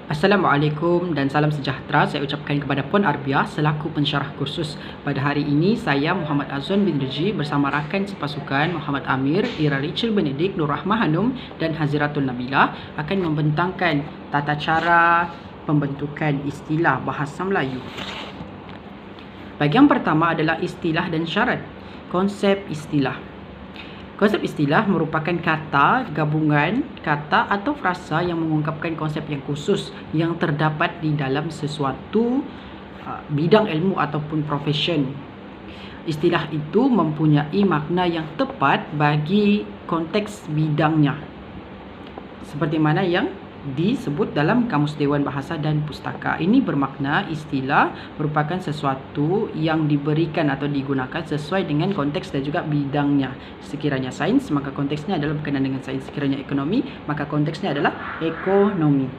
Assalamualaikum dan salam sejahtera saya ucapkan kepada Puan Arbiah selaku pensyarah kursus. Pada hari ini saya Muhammad Azwan bin Reji bersama rakan sepasukan Muhammad Amir, Ira Rachel Benedict, Nur Rahmah Hanum dan Haziratul Nabila akan membentangkan tata cara pembentukan istilah bahasa Melayu. Bahagian pertama adalah istilah dan syarat. Konsep istilah. Konsep istilah merupakan kata, gabungan, kata atau frasa yang mengungkapkan konsep yang khusus yang terdapat di dalam sesuatu bidang ilmu ataupun profession. Istilah itu mempunyai makna yang tepat bagi konteks bidangnya. Seperti mana yang disebut dalam Kamus Dewan Bahasa dan Pustaka. Ini bermakna istilah merupakan sesuatu yang diberikan atau digunakan sesuai dengan konteks dan juga bidangnya. Sekiranya sains, maka konteksnya adalah berkenaan dengan sains. Sekiranya ekonomi, maka konteksnya adalah ekonomi.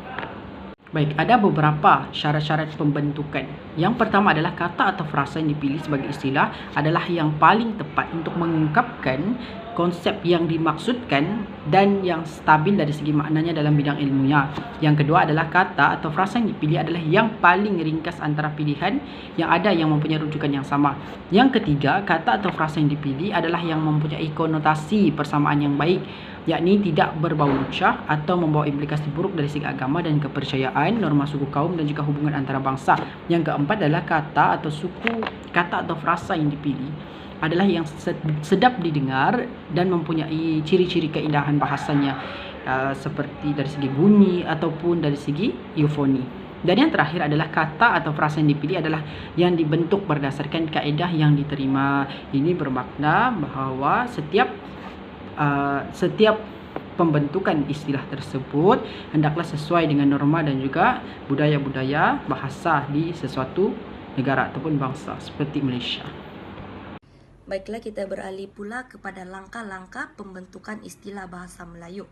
Baik, ada beberapa syarat-syarat pembentukan. Yang pertama adalah kata atau frasa yang dipilih sebagai istilah adalah yang paling tepat untuk mengungkapkan konsep yang dimaksudkan dan yang stabil dari segi maknanya dalam bidang ilmunya. Yang kedua adalah kata atau frasa yang dipilih adalah yang paling ringkas antara pilihan yang ada yang mempunyai rujukan yang sama. Yang ketiga, kata atau frasa yang dipilih adalah yang mempunyai konotasi persamaan yang baik, yakni tidak berbau lucah atau membawa implikasi buruk dari segi agama dan kepercayaan, norma suku kaum dan juga hubungan antara bangsa. Yang keempat adalah kata atau frasa yang dipilih adalah yang sedap didengar dan mempunyai ciri-ciri keindahan bahasanya, seperti dari segi bunyi ataupun dari segi eufoni. Dan yang terakhir adalah kata atau frasa yang dipilih adalah yang dibentuk berdasarkan kaedah yang diterima. Ini bermakna bahawa setiap pembentukan istilah tersebut hendaklah sesuai dengan norma dan juga budaya-budaya bahasa di sesuatu negara ataupun bangsa seperti Malaysia. Baiklah, kita beralih pula kepada langkah-langkah pembentukan istilah bahasa Melayu.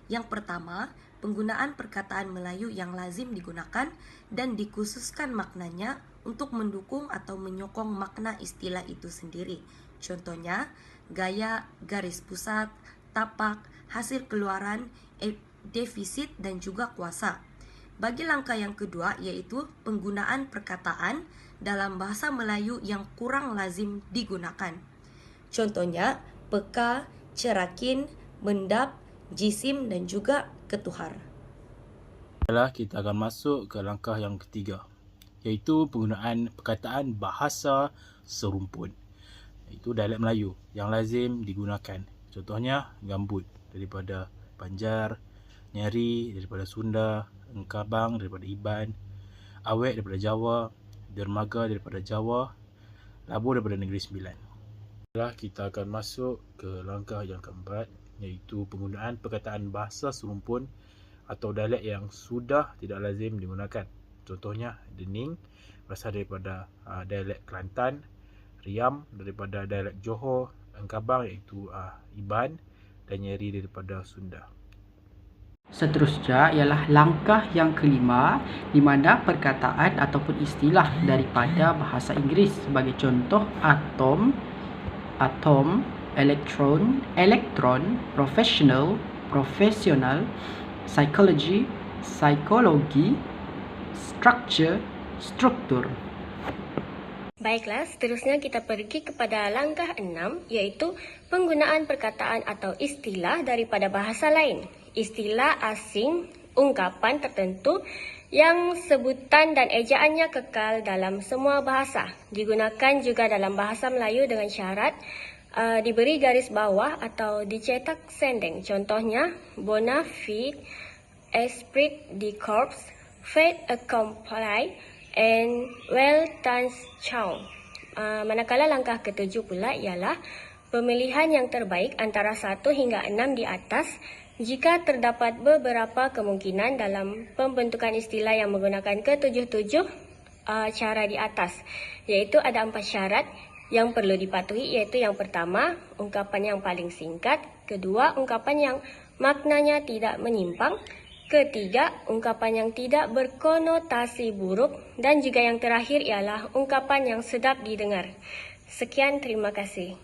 Yang pertama, penggunaan perkataan Melayu yang lazim digunakan dan dikhususkan maknanya untuk mendukung atau menyokong makna istilah itu sendiri. Contohnya, gaya, garis pusat, tapak, hasil keluaran, defisit dan juga kuasa. Bagi langkah yang kedua, yaitu penggunaan perkataan dalam bahasa Melayu yang kurang lazim digunakan. Contohnya, peka, cerakin, mendap, jisim dan juga ketuhar. Kita akan masuk ke langkah yang ketiga, iaitu penggunaan perkataan bahasa serumpun, iaitu dialek Melayu yang lazim digunakan. Contohnya, gambut daripada Banjar, nyeri daripada Sunda, engkabang daripada Iban, awet daripada Jawa, dermaga daripada Jawa, labur daripada Negeri Sembilan. Kita akan masuk ke langkah yang keempat, iaitu penggunaan perkataan bahasa serumpun atau dialek yang sudah tidak lazim digunakan. Contohnya, dening berasal daripada dialek Kelantan, riam daripada dialek Johor, engkabang iaitu Iban dan nyeri daripada Sunda. Seterusnya ialah langkah yang kelima, di mana perkataan ataupun istilah daripada bahasa Inggeris sebagai contoh atom, elektron, professional, psychology, psikologi, struktur. Baiklah, seterusnya kita pergi kepada langkah 6, iaitu penggunaan perkataan atau istilah daripada bahasa lain. Istilah asing, ungkapan tertentu yang sebutan dan ejaannya kekal dalam semua bahasa. Digunakan juga dalam bahasa Melayu dengan syarat diberi garis bawah atau dicetak sendeng. Contohnya, bona fide, esprit de corps, fait accompli, and well done chow. Manakala langkah ketujuh pula ialah pemilihan yang terbaik antara 1 hingga 6 di atas jika terdapat beberapa kemungkinan dalam pembentukan istilah yang menggunakan ketujuh cara di atas, iaitu ada 4 syarat yang perlu dipatuhi, iaitu yang pertama, ungkapan yang paling singkat, kedua, ungkapan yang maknanya tidak menyimpang, ketiga, ungkapan yang tidak berkonotasi buruk, dan juga yang terakhir ialah ungkapan yang sedap didengar. Sekian, terima kasih.